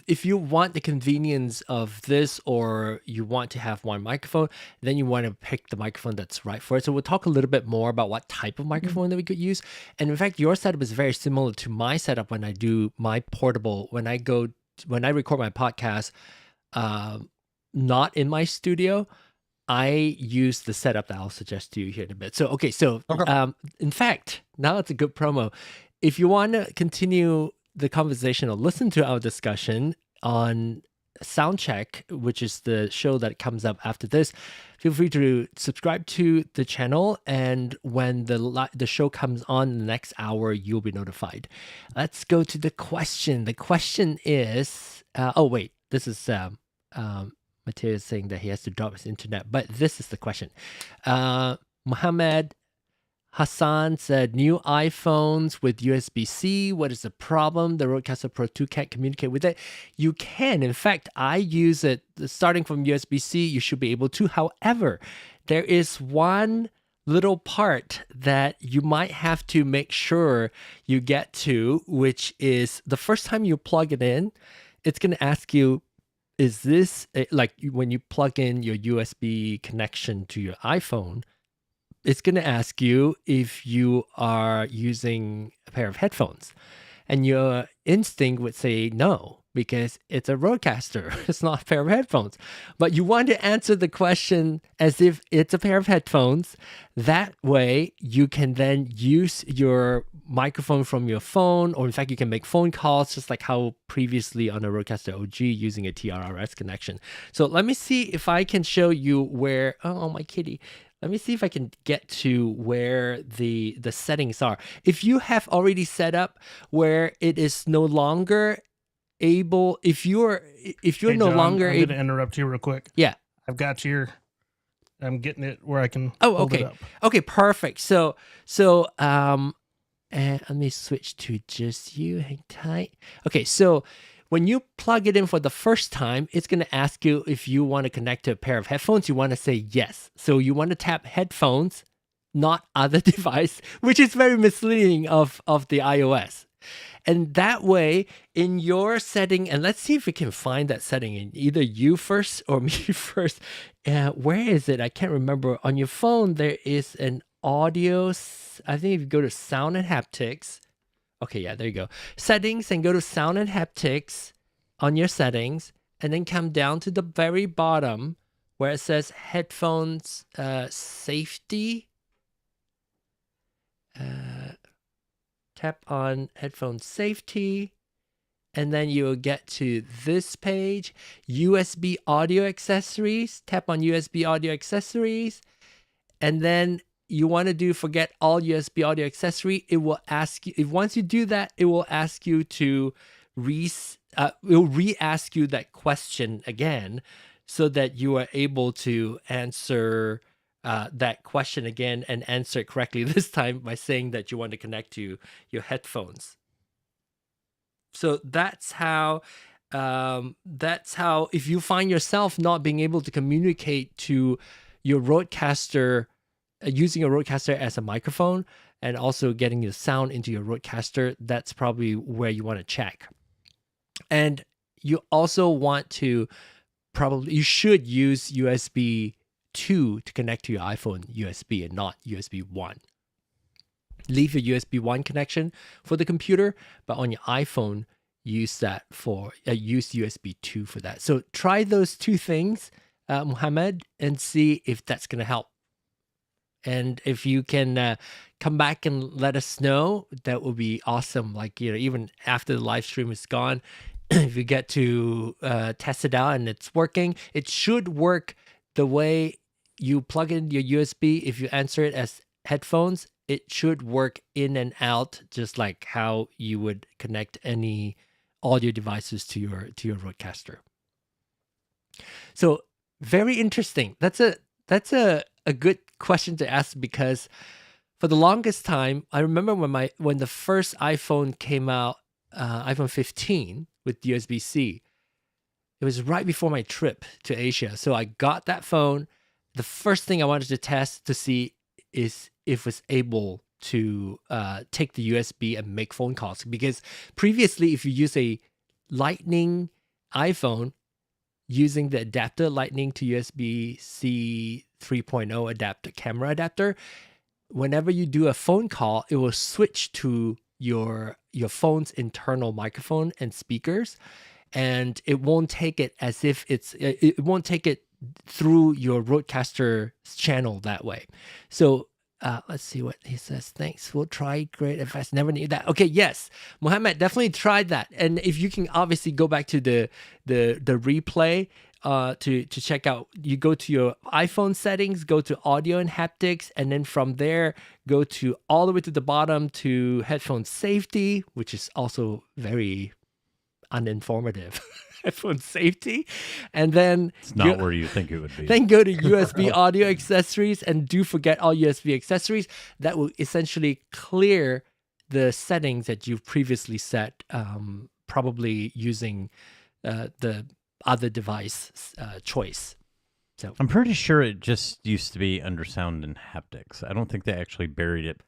if you want the convenience of this, or you want to have one microphone, then you want to pick the microphone that's right for it. So we'll talk a little bit more about what type of microphone that we could use. And in fact, your setup is very similar to my setup when I do my portable, when I record my podcast, not in my studio, I use the setup that I'll suggest to you here in a bit. So, in fact, now it's a good promo. If you want to continue the conversation or listen to our discussion on Soundcheck, which is the show that comes up after this, feel free to subscribe to the channel, and when the show comes on in the next hour, you'll be notified. Let's go to the question. The question is, this is Mateo is saying that he has to drop his internet, but this is the question. Mohammed Hassan said, new iPhones with USB-C, what is the problem? The RØDECaster Pro II can't communicate with it. You can. In fact, I use it starting from USB-C. You should be able to. However, there is one little part that you might have to make sure you get to, which is the first time you plug it in, it's going to ask you, is this, like when you plug in your USB connection to your iPhone, it's going to ask you if you are using a pair of headphones. And your instinct would say no, because it's a RØDECaster. It's not a pair of headphones. But you want to answer the question as if it's a pair of headphones. That way, you can then use your microphone from your phone, or in fact, you can make phone calls, just like how previously on the RØDECaster OG using a TRRS connection. So let me see if I can show you where, oh, my kitty. Let me see if I can get to where the settings are. If you have already set up where it is no longer able, if you're Hey, no John, longer I'm able, going to interrupt you real quick. yeah. I've got I'm getting it where I can Oh, hold okay. it up. Okay, perfect. So and let me switch to just you. Hang tight. Okay, so when you plug it in for the first time, it's going to ask you if you want to connect to a pair of headphones. You want to say yes. So you want to tap headphones, not other device, which is very misleading of the iOS. And that way, in your setting, and let's see if we can find that setting in either you first or me first. Where is it? I can't remember. On your phone, there is an audio. I think if you go to sound and haptics. Okay, yeah, there you go. Settings, and go to sound and haptics on your settings, and then come down to the very bottom where it says headphones safety. Tap on headphone safety, and then you will get to this page, USB audio accessories. Tap on USB audio accessories, and then you want to do forget all USB audio accessory. It will ask you, if once you do that, it will ask you to it will re-ask you that question again, so that you are able to answer that question again and answer it correctly this time by saying that you want to connect to your headphones. So that's how if you find yourself not being able to communicate to your RØDECaster, using a RØDECaster as a microphone, and also getting the sound into your RØDECaster, that's probably where you want to check. And you also want to you should use USB 2 to connect to your iPhone USB and not USB 1. Leave your USB 1 connection for the computer, but on your iPhone, use that for use USB 2 for that. So try those two things, Muhammad, and see if that's going to help. And if you can come back and let us know, that would be awesome. Like, even after the live stream is gone, if you get to test it out and it's working, it should work the way you plug in your USB. If you answer it as headphones, it should work in and out, just like how you would connect any audio devices to your RØDECaster. So very interesting. That's a good question to ask, because for the longest time, I remember when the first iPhone came out, iPhone 15 with USB-C. It was right before my trip to Asia. So I got that phone. The first thing I wanted to test to see is if it was able to take the USB and make phone calls. Because previously, if you use a Lightning iPhone, using the adapter Lightning to USB-C 3.0 adapter, camera adapter, whenever you do a phone call, it will switch to your phone's internal microphone and speakers, and it won't take it as if it won't take it through your RØDECaster channel that way. So let's see what he says. Thanks, we'll try. Great advice. Never knew that. Okay, yes, Mohammed, definitely tried that. And if you can obviously go back to the replay to check out, you go to your iPhone settings, go to audio and haptics, and then from there go to all the way to the bottom to headphone safety, which is also very uninformative. Headphone safety, and then it's not where you think it would be. Then go to USB audio accessories, and do forget all USB accessories. That will essentially clear the settings that you've previously set, probably using the other device choice. So I'm pretty sure it just used to be under sound and haptics. I don't think they actually buried it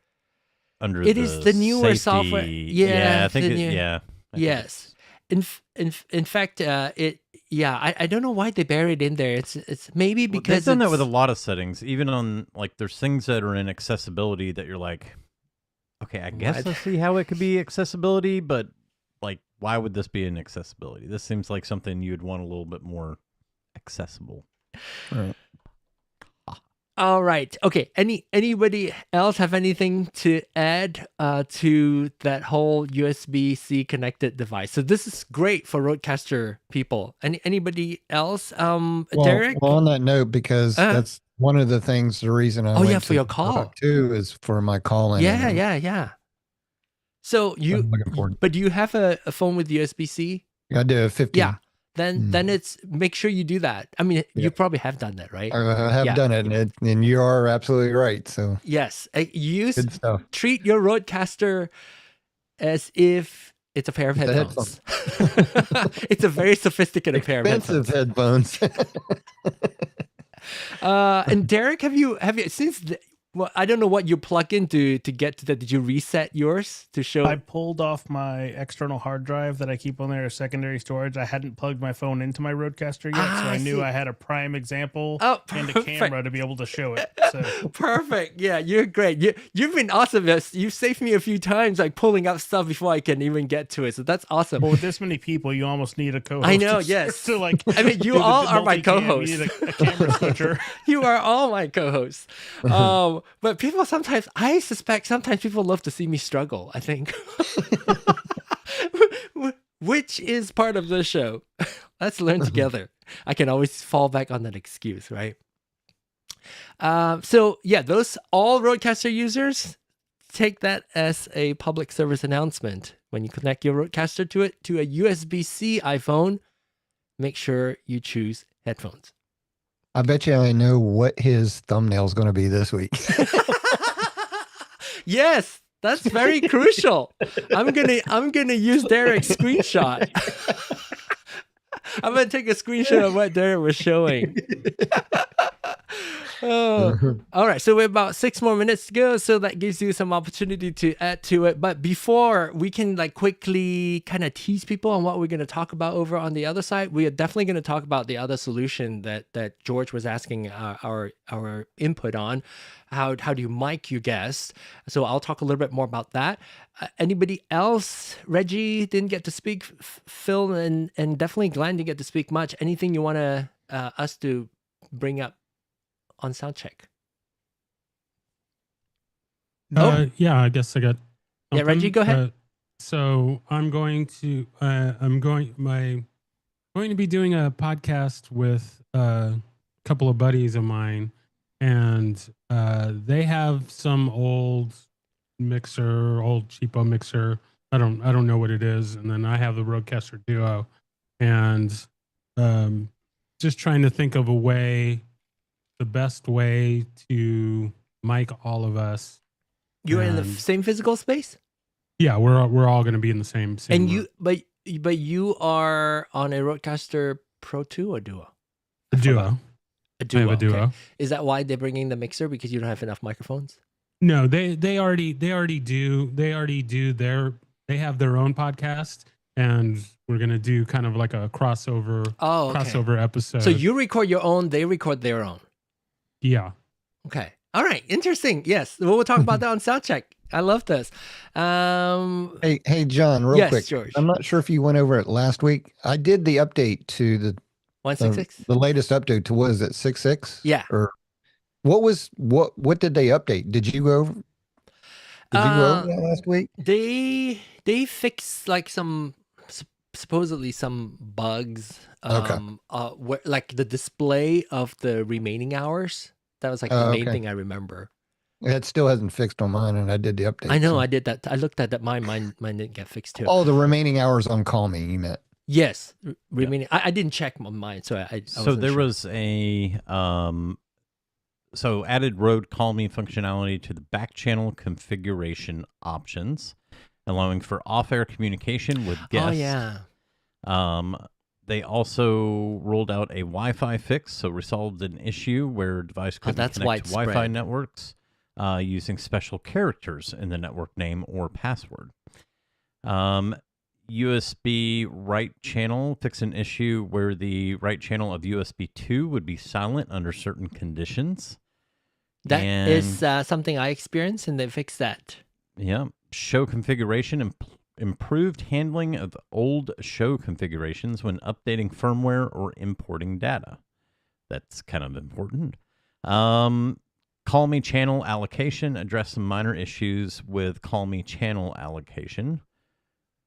under. It is the newer safety. software. Yeah, I think yes. in fact, I don't know why they buried in there. It's maybe because they've done that with a lot of settings, even on like there's things that are in accessibility that you're like, okay, I guess I see how it could be accessibility, but like, why would this be in accessibility? This seems like something you'd want a little bit more accessible. Right. All right. Okay. Anybody else have anything to add to that whole USB-C connected device? So this is great for RØDECaster people. Anybody else? Derek? Well, on that note, because that's one of the things, the reason I went for your call too is for my calling. Yeah. So but do you have a phone with USB-C? I do 15. Yeah. Then it's make sure you do that. I mean, you probably have done that, right? I have done it, and you are absolutely right. So yes, treat your RØDECaster as if it's a pair of headphones. It's a very sophisticated pair of headphones. Expensive headphones. And Derek, have you well, I don't know what you plug into to get to that. Did you reset yours to show? I pulled off my external hard drive that I keep on there as secondary storage. I hadn't plugged my phone into my RØDECaster yet, so I knew I had a prime example and a camera to be able to show it. So. Perfect. Yeah, you're great. You've been awesome. You've saved me a few times, like pulling up stuff before I can even get to it. So that's awesome. Well, with this many people, you almost need a co-host. I know. Yes. So like, I mean, you all are my co-hosts. You need a camera switcher. You are all my co-hosts. But people I suspect sometimes people love to see me struggle, I think. Which is part of the show. Let's learn together. I can always fall back on that excuse, right? So yeah, those all RØDECaster users, take that as a public service announcement. When you connect your RØDECaster to a USB-C iPhone, make sure you choose headphones. I bet you I know what his thumbnail is going to be this week. Yes, that's very crucial. I'm gonna use Derek's screenshot. I'm gonna take a screenshot of what Derek was showing. All right, so we have about 6 more minutes to go, so that gives you some opportunity to add to it. But before we can like quickly kind of tease people on what we're going to talk about over on the other side, we are definitely going to talk about the other solution that George was asking our input on. How do you mic your guests? So I'll talk a little bit more about that. Anybody else? Reggie didn't get to speak. Phil and definitely Glenn didn't get to speak much. Anything you want to us to bring up on sound check? Yeah, I guess I got. Yeah, Reggie, go ahead. So I'm going to be doing a podcast with a couple of buddies of mine, and they have some old cheapo mixer. I don't know what it is, and then I have the RØDECaster Duo, and just trying to think of the best way to mic all of us. You're in the same physical space? Yeah, we're all going to be in the same and room. But you are on a RØDECaster Pro II or Duo? A Duo. A Duo. I have a Duo. Okay. Is that why they're bringing the mixer, because you don't have enough microphones? No, they already do. They have their own podcast, and we're going to do kind of like a crossover episode. So you record your own, they record their own. Yeah. Okay. All right. Interesting. Yes. We'll talk about that on Soundcheck. I love this. Hey, John, real quick. George. I'm not sure if you went over it last week. I did the update to the 166. The latest update to, what is it, 6.6? Yeah. Or what did they update? Did you go over? Did you go over that last week? They fixed like supposedly some bugs. Where, like the display of the remaining hours. That was like the main thing I remember. It still hasn't fixed on mine, and I did the update. I know, I did that. I looked at that. Mine didn't get fixed too. Oh, the remaining hours on Call Me, you meant? Yes, remaining. Yeah. I didn't check on mine, so I so there sure. was a added Rode Call Me functionality to the back channel configuration options, allowing for off-air communication with guests. Oh yeah. They also rolled out a Wi-Fi fix, so resolved an issue where a device couldn't connect to Wi-Fi networks using special characters in the network name or password. USB right channel, fix an issue where the right channel of USB 2 would be silent under certain conditions. That is something I experienced, and they fixed that. Yeah. Show configuration and improved handling of old show configurations when updating firmware or importing data. That's kind of important. Call me channel allocation, address some minor issues with call me channel allocation.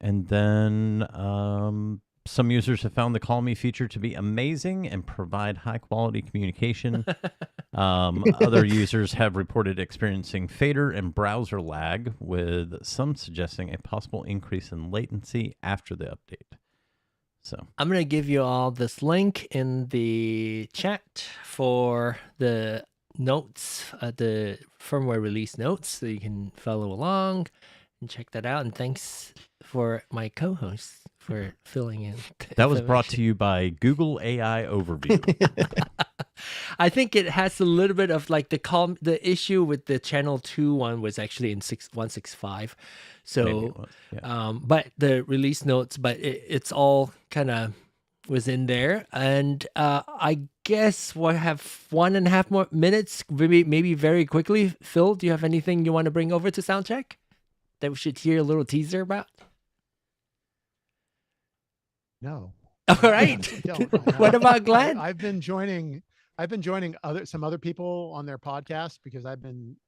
And then some users have found the call me feature to be amazing and provide high quality communication. Other users have reported experiencing fader and browser lag, with some suggesting a possible increase in latency after the update. So I'm going to give you all this link in the chat for the notes, the firmware release notes, so you can follow along and check that out. And thanks for my co-host for filling in. That was brought to you by Google AI Overview. I think it has a little bit of like the issue with the channel 2 one was actually in 165. So, but the release notes, but it's all kind of was in there. And I guess we'll have 1.5 more minutes, maybe very quickly. Phil, do you have anything you want to bring over to Soundcheck that we should hear a little teaser about? No. All right. What about Glenn? I've been joining some other people on their podcast because I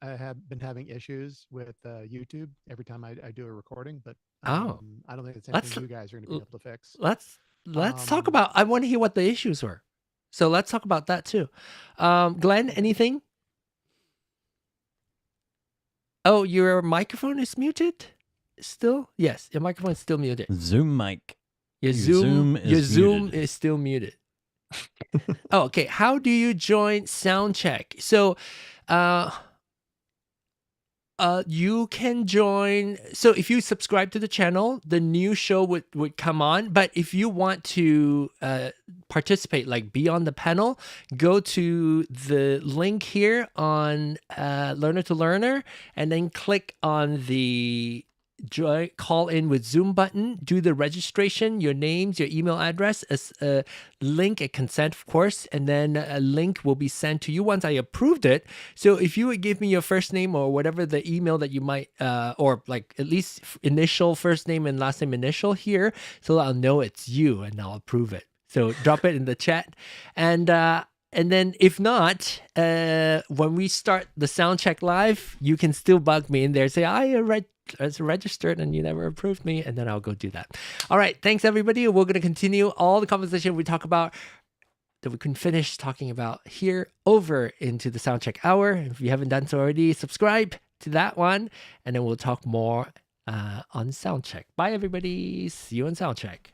have been having issues with YouTube every time I do a recording, but I don't think it's anything you guys are going to be able to fix. Let's talk about. I want to hear what the issues were, so let's talk about that too. Glenn, anything? Oh, your microphone is muted still? Yes, your microphone is still muted. Zoom mic. Your Zoom is still muted. Oh, okay. How do you join Soundcheck? So, you can join. So if you subscribe to the channel, the new show would come on. But if you want to participate, like be on the panel, go to the link here on Learner to Learner, and then click on the call in with Zoom button, do the registration, your names, your email address, a link, a consent, of course, and then a link will be sent to you once I approved it. So if you would give me your first name or whatever the email that you might, or like at least initial first name and last name initial here, so I'll know it's you and I'll approve it. So drop it in the chat. And then if not, when we start the Soundcheck live, you can still bug me in there, say, it's registered and you never approved me, and then I'll go do that. All right, thanks everybody. We're going to continue all the conversation we talk about that we couldn't finish talking about here over into the Soundcheck hour. If you haven't done so already, subscribe to that one, and then we'll talk more on Soundcheck. Bye everybody. See you on Soundcheck.